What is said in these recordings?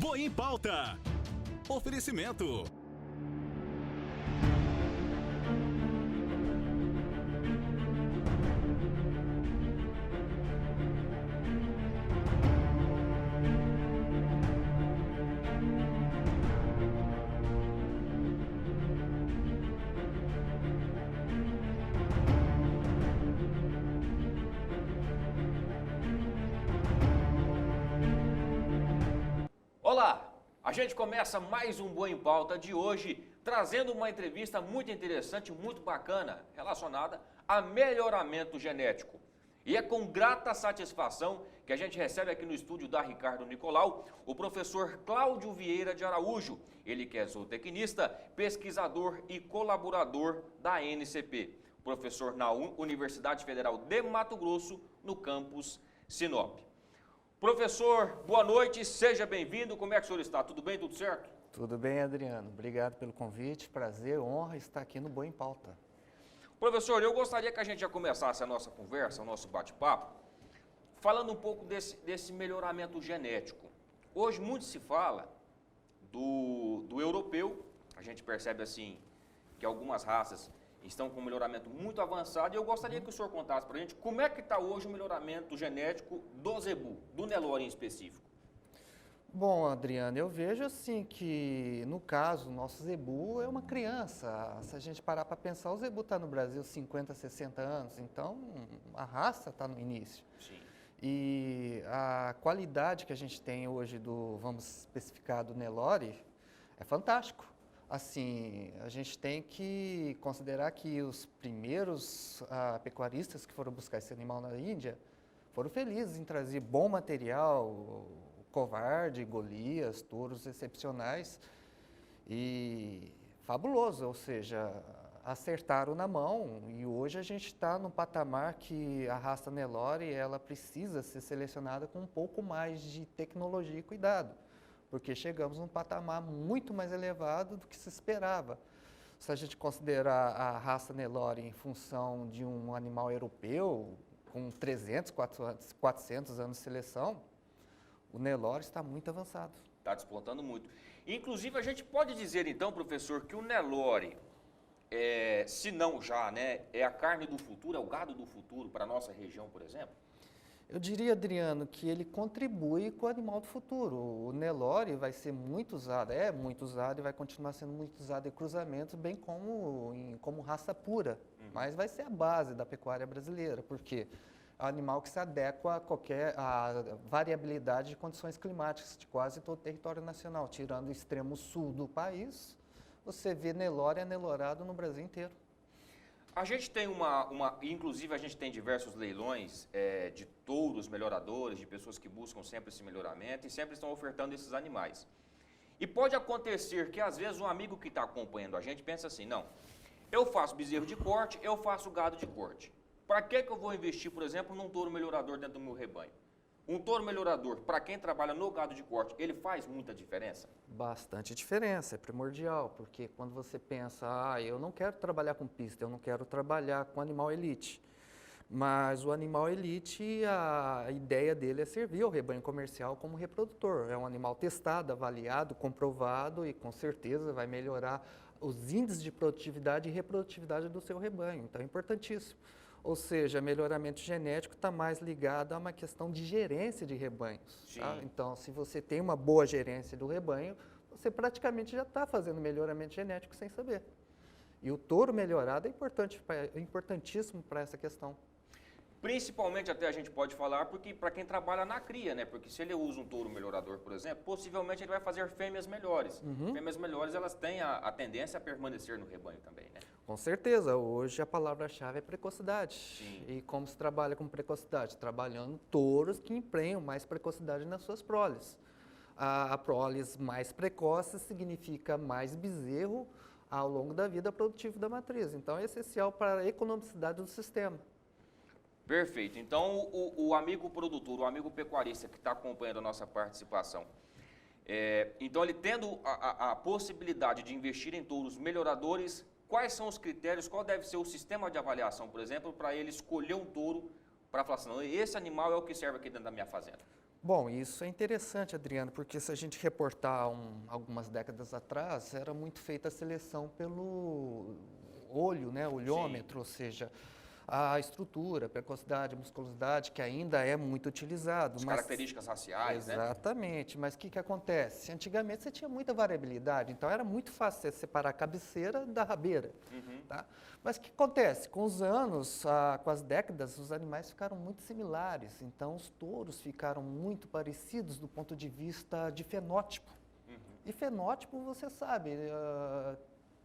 Boi em Pauta. Oferecimento. Olá, a gente começa mais um Boi em Pauta de hoje, trazendo uma entrevista muito interessante, muito bacana, relacionada a melhoramento genético. E é com grata satisfação que a gente recebe aqui no estúdio da Ricardo Nicolau o professor Cláudio Vieira de Araújo, ele que é zootecnista, pesquisador e colaborador da NCP, professor na Universidade Federal de Mato Grosso, no campus Sinop. Professor, boa noite, seja bem-vindo. Como é que o senhor está? Tudo bem, tudo certo? Tudo bem, Adriano. Obrigado pelo convite. Prazer, honra estar aqui no Boi em Pauta. Professor, eu gostaria que a gente já começasse a nossa conversa, o nosso bate-papo, falando um pouco desse melhoramento genético. Hoje muito se fala do europeu, a gente percebe assim que algumas raças estão com um melhoramento muito avançado e eu gostaria que o senhor contasse para a gente como é que está hoje o melhoramento genético do zebu, do Nelore em específico. Bom, Adriano, eu vejo assim que, no caso, o nosso zebu é uma criança. Se a gente parar para pensar, o zebu está no Brasil 50, 60 anos, então a raça está no início. Sim. E a qualidade que a gente tem hoje vamos especificar, do Nelore, é fantástico. Assim, a gente tem que considerar que os primeiros pecuaristas que foram buscar esse animal na Índia foram felizes em trazer bom material, Covarde, Golias, touros excepcionais e fabuloso, ou seja, acertaram na mão e hoje a gente está num patamar que a raça Nelore ela precisa ser selecionada com um pouco mais de tecnologia e cuidado, porque chegamos num patamar muito mais elevado do que se esperava. Se a gente considerar a raça Nelore em função de um animal europeu com 300, 400 anos de seleção, o Nelore está muito avançado. Está despontando muito. Inclusive, a gente pode dizer, então, professor, que o Nelore, se não já, né, é a carne do futuro, é o gado do futuro para a nossa região, por exemplo? Eu diria, Adriano, que ele contribui com o animal do futuro. O Nelore vai ser muito usado, é muito usado e vai continuar sendo muito usado em cruzamentos, bem como raça pura. Mas vai ser a base da pecuária brasileira, porque é um animal que se adequa a variabilidade de condições climáticas de quase todo o território nacional. Tirando o extremo sul do país, você vê Nelore anelorado no Brasil inteiro. A gente tem inclusive a gente tem diversos leilões de touros melhoradores, de pessoas que buscam sempre esse melhoramento e sempre estão ofertando esses animais. E pode acontecer que às vezes um amigo que está acompanhando a gente pensa assim, não, eu faço bezerro de corte, eu faço gado de corte. Para que eu vou investir, por exemplo, num touro melhorador dentro do meu rebanho? Um touro melhorador, para quem trabalha no gado de corte, ele faz muita diferença? Bastante diferença, é primordial, porque quando você pensa, eu não quero trabalhar com pista, eu não quero trabalhar com animal elite. Mas o animal elite, a ideia dele é servir ao rebanho comercial como reprodutor. É um animal testado, avaliado, comprovado e com certeza vai melhorar os índices de produtividade e reprodutividade do seu rebanho. Então é importantíssimo. Ou seja, melhoramento genético está mais ligado a uma questão de gerência de rebanhos. Tá? Então, se você tem uma boa gerência do rebanho, você praticamente já está fazendo melhoramento genético sem saber. E o touro melhorado é importantíssimo para essa questão. Principalmente até a gente pode falar porque para quem trabalha na cria, né? Porque se ele usa um touro melhorador, por exemplo, possivelmente ele vai fazer fêmeas melhores. Fêmeas melhores, elas têm a tendência a permanecer no rebanho também, né? Com certeza. Hoje a palavra-chave é precocidade. Sim. E como se trabalha com precocidade? Trabalhando touros que emprenham mais precocidade nas suas proles. A proles mais precoce significa mais bezerro ao longo da vida produtiva da matriz. Então é essencial para a economicidade do sistema. Perfeito. Então, o amigo produtor, o amigo pecuarista que está acompanhando a nossa participação, então ele tendo a possibilidade de investir em touros melhoradores, quais são os critérios, qual deve ser o sistema de avaliação, por exemplo, para ele escolher um touro para falar assim, não, esse animal é o que serve aqui dentro da minha fazenda? Bom, isso é interessante, Adriano, porque se a gente reportar algumas décadas atrás, era muito feita a seleção pelo olho, né, olhômetro, ou seja, a estrutura, a precocidade, a musculosidade, que ainda é muito utilizado. As mas características raciais, né? Exatamente, mas o que acontece? Antigamente você tinha muita variabilidade, então era muito fácil você separar a cabeceira da rabeira. Tá? Mas o que acontece? Com os anos, com as décadas, os animais ficaram muito similares, então os touros ficaram muito parecidos do ponto de vista de fenótipo. E fenótipo, você sabe,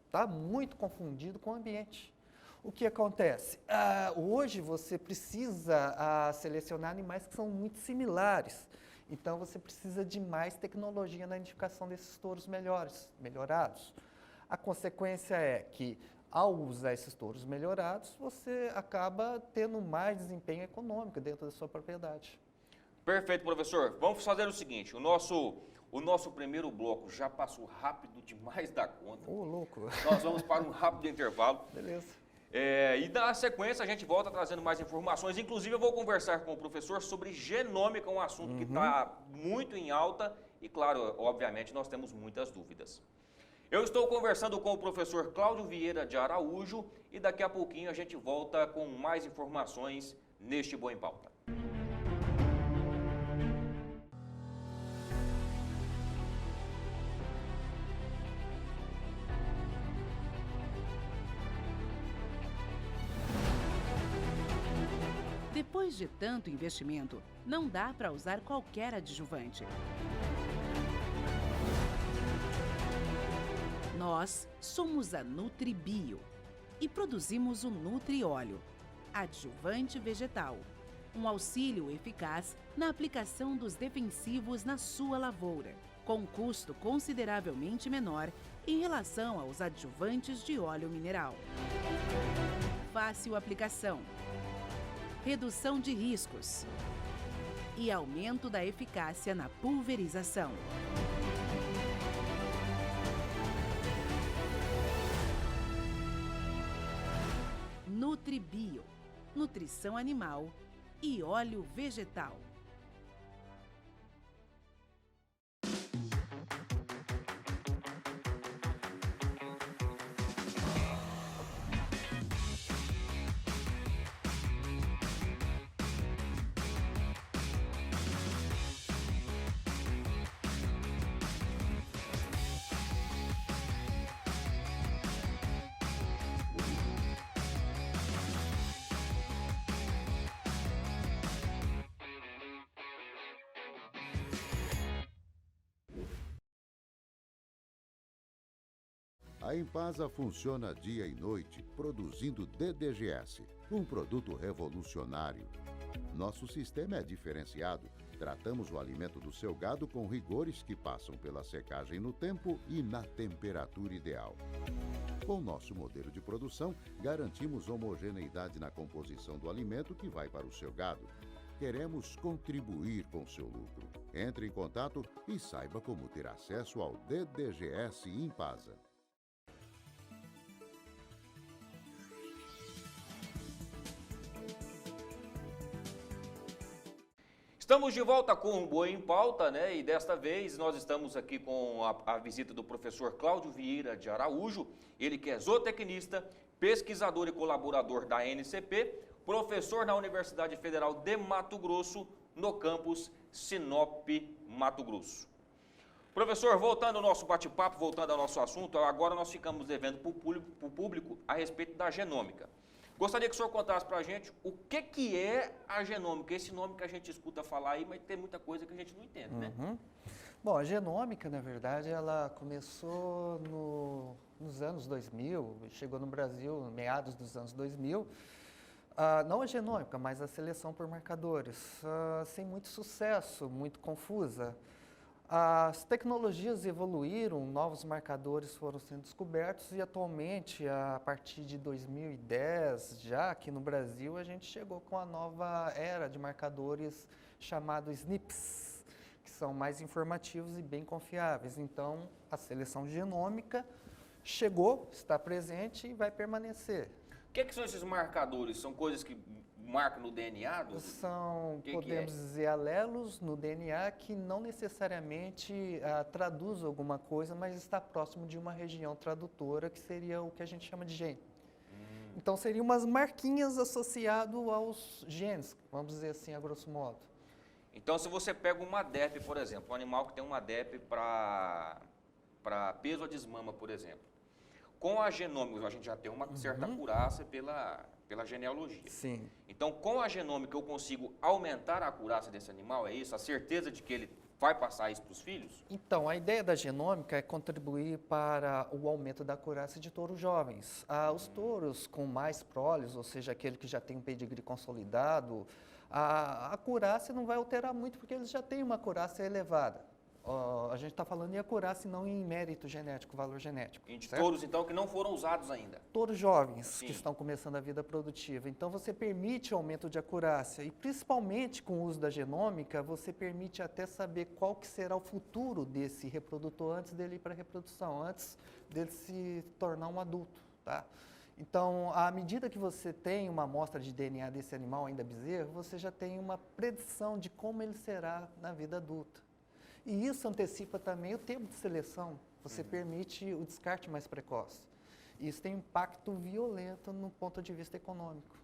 está muito confundido com o ambiente. O que acontece? Hoje você precisa selecionar animais que são muito similares. Então você precisa de mais tecnologia na identificação desses touros melhorados. A consequência é que, ao usar esses touros melhorados, você acaba tendo mais desempenho econômico dentro da sua propriedade. Perfeito, professor. Vamos fazer o seguinte, o nosso primeiro bloco já passou rápido demais da conta. Ô, louco! Nós vamos para um rápido intervalo. Beleza. E na sequência a gente volta trazendo mais informações. Inclusive eu vou conversar com o professor sobre genômica, um assunto que está muito em alta e, claro, obviamente nós temos muitas dúvidas. Eu estou conversando com o professor Cláudio Vieira de Araújo e daqui a pouquinho a gente volta com mais informações neste Boi em Pauta. Depois de tanto investimento, não dá para usar qualquer adjuvante. Nós somos a Nutribio e produzimos o Nutrióleo, adjuvante vegetal, um auxílio eficaz na aplicação dos defensivos na sua lavoura, com custo consideravelmente menor em relação aos adjuvantes de óleo mineral. Fácil aplicação, redução de riscos e aumento da eficácia na pulverização. Nutribio, nutrição animal e óleo vegetal. A Impasa funciona dia e noite produzindo DDGS, um produto revolucionário. Nosso sistema é diferenciado. Tratamos o alimento do seu gado com rigores que passam pela secagem no tempo e na temperatura ideal. Com nosso modelo de produção, garantimos homogeneidade na composição do alimento que vai para o seu gado. Queremos contribuir com seu lucro. Entre em contato e saiba como ter acesso ao DDGS Impasa. Estamos de volta com o Boi em Pauta, né? E desta vez nós estamos aqui com a visita do professor Cláudio Vieira de Araújo, ele que é zootecnista, pesquisador e colaborador da NCP, professor na Universidade Federal de Mato Grosso, no campus Sinop, Mato Grosso. Professor, voltando ao nosso bate-papo, voltando ao nosso assunto, agora nós ficamos devendo para o público a respeito da genômica. Gostaria que o senhor contasse para a gente o que é a genômica, esse nome que a gente escuta falar aí, mas tem muita coisa que a gente não entende, né? Bom, a genômica, na verdade, ela começou nos anos 2000, chegou no Brasil meados dos anos 2000, não a genômica, mas a seleção por marcadores, sem muito sucesso, muito confusa. As tecnologias evoluíram, novos marcadores foram sendo descobertos e atualmente, a partir de 2010, já aqui no Brasil, a gente chegou com a nova era de marcadores chamados SNPs, que são mais informativos e bem confiáveis. Então, a seleção genômica chegou, está presente e vai permanecer. O que são esses marcadores? São coisas que marca no DNA? São, que podemos é? dizer, alelos no DNA que não necessariamente traduz alguma coisa, mas está próximo de uma região tradutora, que seria o que a gente chama de gene. Então, seriam umas marquinhas associadas aos genes, vamos dizer assim, a grosso modo. Então, se você pega uma DEP, por exemplo, um animal que tem uma DEP para peso a desmama, por exemplo, com a genômica, a gente já tem uma certa acurácia pela genealogia. Sim. Então, com a genômica, eu consigo aumentar a acurácia desse animal, é isso? A certeza de que ele vai passar isso para os filhos? Então, a ideia da genômica é contribuir para o aumento da acurácia de touros jovens. Os touros com mais proles, ou seja, aquele que já tem um pedigree consolidado, a acurácia não vai alterar muito, porque eles já têm uma acurácia elevada. A gente está falando em acurácia e não em mérito genético, valor genético. E de certo? touros, então, que não foram usados ainda. Touros jovens Sim. que estão começando a vida produtiva. Então, você permite o aumento de acurácia e, principalmente com o uso da genômica, você permite até saber qual que será o futuro desse reprodutor antes dele ir para a reprodução, antes dele se tornar um adulto, tá? Então, à medida que você tem uma amostra de DNA desse animal ainda bezerro, você já tem uma predição de como ele será na vida adulta. E isso antecipa também o tempo de seleção. Você permite o descarte mais precoce. Isso tem um impacto violento no ponto de vista econômico.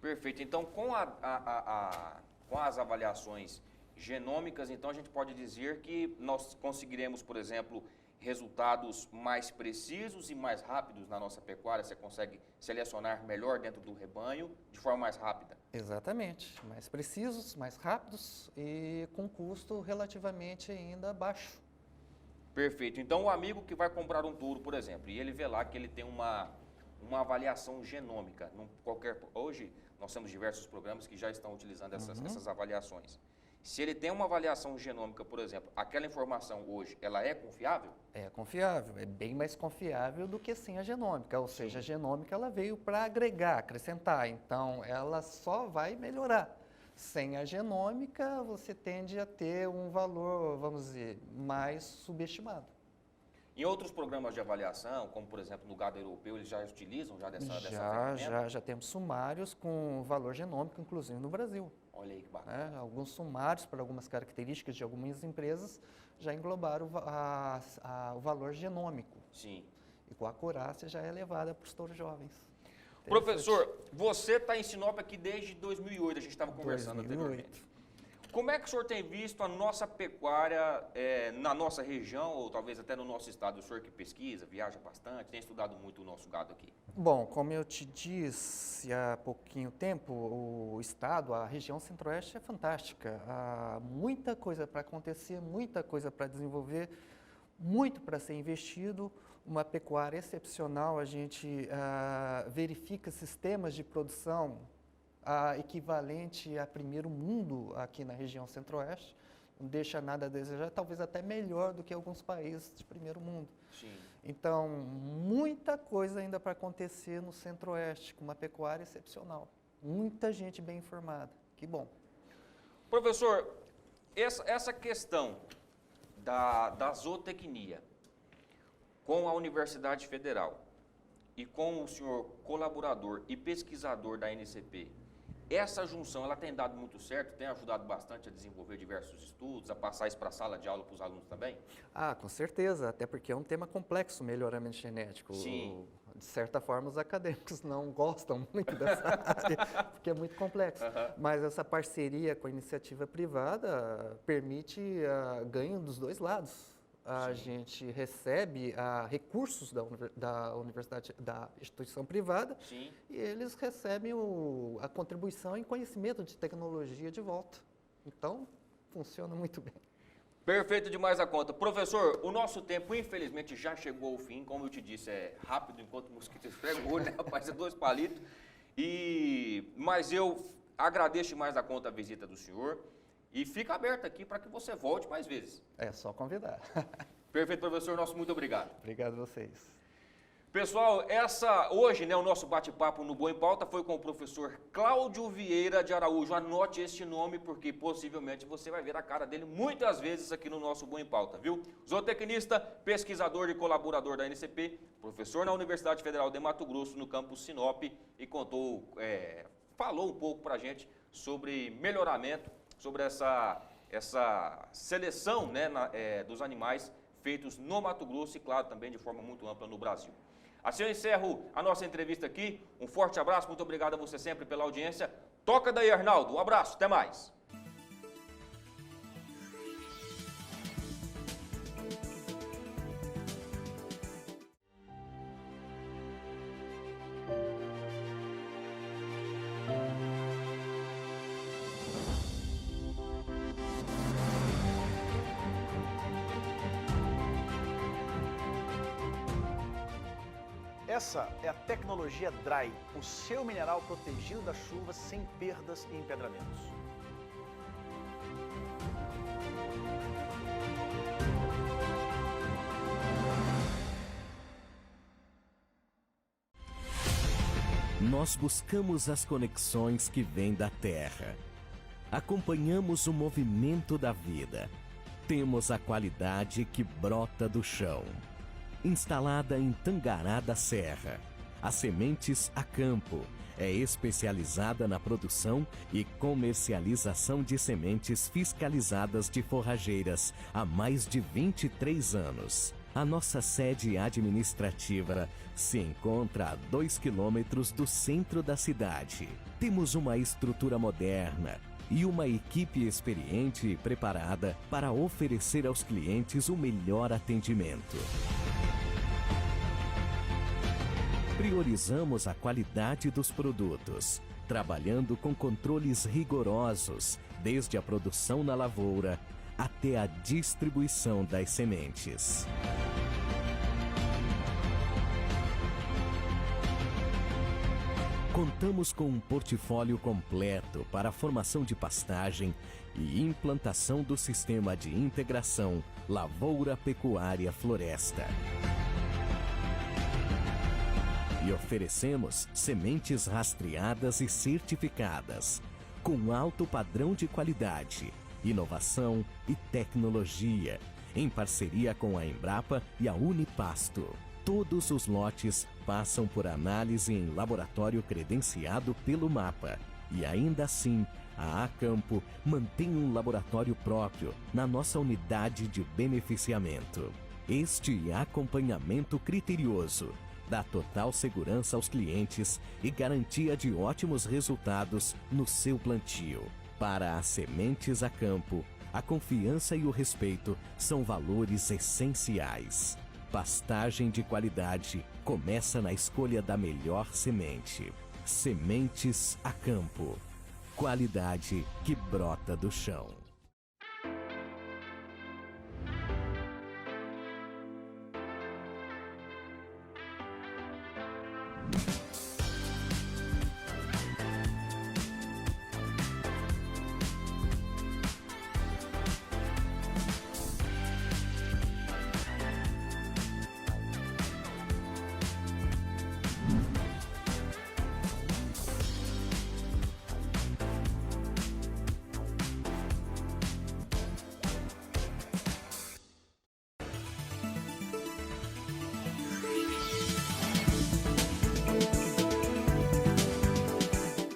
Perfeito. Então, com as avaliações genômicas, então a gente pode dizer que nós conseguiremos, por exemplo, resultados mais precisos e mais rápidos na nossa pecuária. Você consegue selecionar melhor dentro do rebanho de forma mais rápida. Exatamente. Mais precisos, mais rápidos e com custo relativamente ainda baixo. Perfeito. Então, o amigo que vai comprar um touro, por exemplo, e ele vê lá que ele tem uma avaliação genômica. Hoje, nós temos diversos programas que já estão utilizando essas avaliações. Se ele tem uma avaliação genômica, por exemplo, aquela informação hoje, ela é confiável? É confiável, é bem mais confiável do que sem a genômica. Ou seja, a genômica ela veio para agregar, acrescentar, então ela só vai melhorar. Sem a genômica, você tende a ter um valor, vamos dizer, mais subestimado. Em outros programas de avaliação, como por exemplo no gado europeu, eles já utilizam dessa ferramenta? Já temos sumários com valor genômico, inclusive no Brasil. Olha aí que bacana. Alguns sumários, para algumas características de algumas empresas, já englobaram o valor genômico. Sim. E com a acurácia já é elevada para os touros jovens. Professor, você está em Sinop aqui desde 2008, a gente estava conversando anteriormente. Como é que o senhor tem visto a nossa pecuária na nossa região, ou talvez até no nosso estado? O senhor que pesquisa, viaja bastante, tem estudado muito o nosso gado aqui. Bom, como eu te disse há pouquinho tempo, o estado, a região centro-oeste é fantástica. Há muita coisa para acontecer, muita coisa para desenvolver, muito para ser investido, uma pecuária excepcional. A gente verifica sistemas de produção equivalente a primeiro mundo aqui na região centro-oeste, não deixa nada a desejar, talvez até melhor do que alguns países de primeiro mundo. Sim. Então, muita coisa ainda para acontecer no centro-oeste, com uma pecuária excepcional. Muita gente bem informada, que bom. Professor, essa questão da zootecnia com a Universidade Federal e com o senhor colaborador e pesquisador da NCP, essa junção, ela tem dado muito certo, tem ajudado bastante a desenvolver diversos estudos, a passar isso para a sala de aula para os alunos também? Com certeza, até porque é um tema complexo, melhoramento genético. Sim. De certa forma, os acadêmicos não gostam muito dessa área, porque é muito complexo. Mas essa parceria com a iniciativa privada permite ganho dos dois lados. A gente recebe recursos da universidade, da instituição privada, Sim. e eles recebem a contribuição em conhecimento de tecnologia de volta. Então, funciona muito bem. Perfeito demais a conta. Professor, o nosso tempo, infelizmente, já chegou ao fim. Como eu te disse, é rápido enquanto o mosquito esfrega o olho, né, rapaz? É 2 palitos. Mas eu agradeço demais a conta a visita do senhor. E fica aberto aqui para que você volte mais vezes. É só convidar. Perfeito, professor. Nosso muito obrigado. Obrigado a vocês. Pessoal, hoje, o nosso bate-papo no Boa em Pauta foi com o professor Cláudio Vieira de Araújo. Anote este nome, porque possivelmente você vai ver a cara dele muitas vezes aqui no nosso Boa em Pauta, viu? Zootecnista, pesquisador e colaborador da NCP, professor na Universidade Federal de Mato Grosso, no campus Sinop, e contou falou um pouco para a gente sobre melhoramento, sobre essa seleção, né, dos animais feitos no Mato Grosso e, claro, também de forma muito ampla no Brasil. Assim eu encerro a nossa entrevista aqui. Um forte abraço, muito obrigado a você sempre pela audiência. Toca daí, Arnaldo. Um abraço, até mais. Essa é a tecnologia Dry, o seu mineral protegido da chuva sem perdas e empedramentos. Nós buscamos as conexões que vêm da terra. Acompanhamos o movimento da vida. Temos a qualidade que brota do chão. Instalada em Tangará da Serra, a Sementes a Campo é especializada na produção e comercialização de sementes fiscalizadas de forrageiras há mais de 23 anos. A nossa sede administrativa se encontra a 2 quilômetros do centro da cidade. Temos uma estrutura moderna e uma equipe experiente e preparada para oferecer aos clientes o melhor atendimento. Priorizamos a qualidade dos produtos, trabalhando com controles rigorosos, desde a produção na lavoura até a distribuição das sementes. Contamos com um portfólio completo para a formação de pastagem e implantação do sistema de integração lavoura-pecuária-floresta. E oferecemos sementes rastreadas e certificadas, com alto padrão de qualidade, inovação e tecnologia, em parceria com a Embrapa e a Unipasto. Todos os lotes passam por análise em laboratório credenciado pelo MAPA. E ainda assim, a Acampo mantém um laboratório próprio na nossa unidade de beneficiamento. Este acompanhamento criterioso dá total segurança aos clientes e garantia de ótimos resultados no seu plantio. Para as Sementes a Campo, a confiança e o respeito são valores essenciais. Pastagem de qualidade começa na escolha da melhor semente. Sementes a Campo. Qualidade que brota do chão.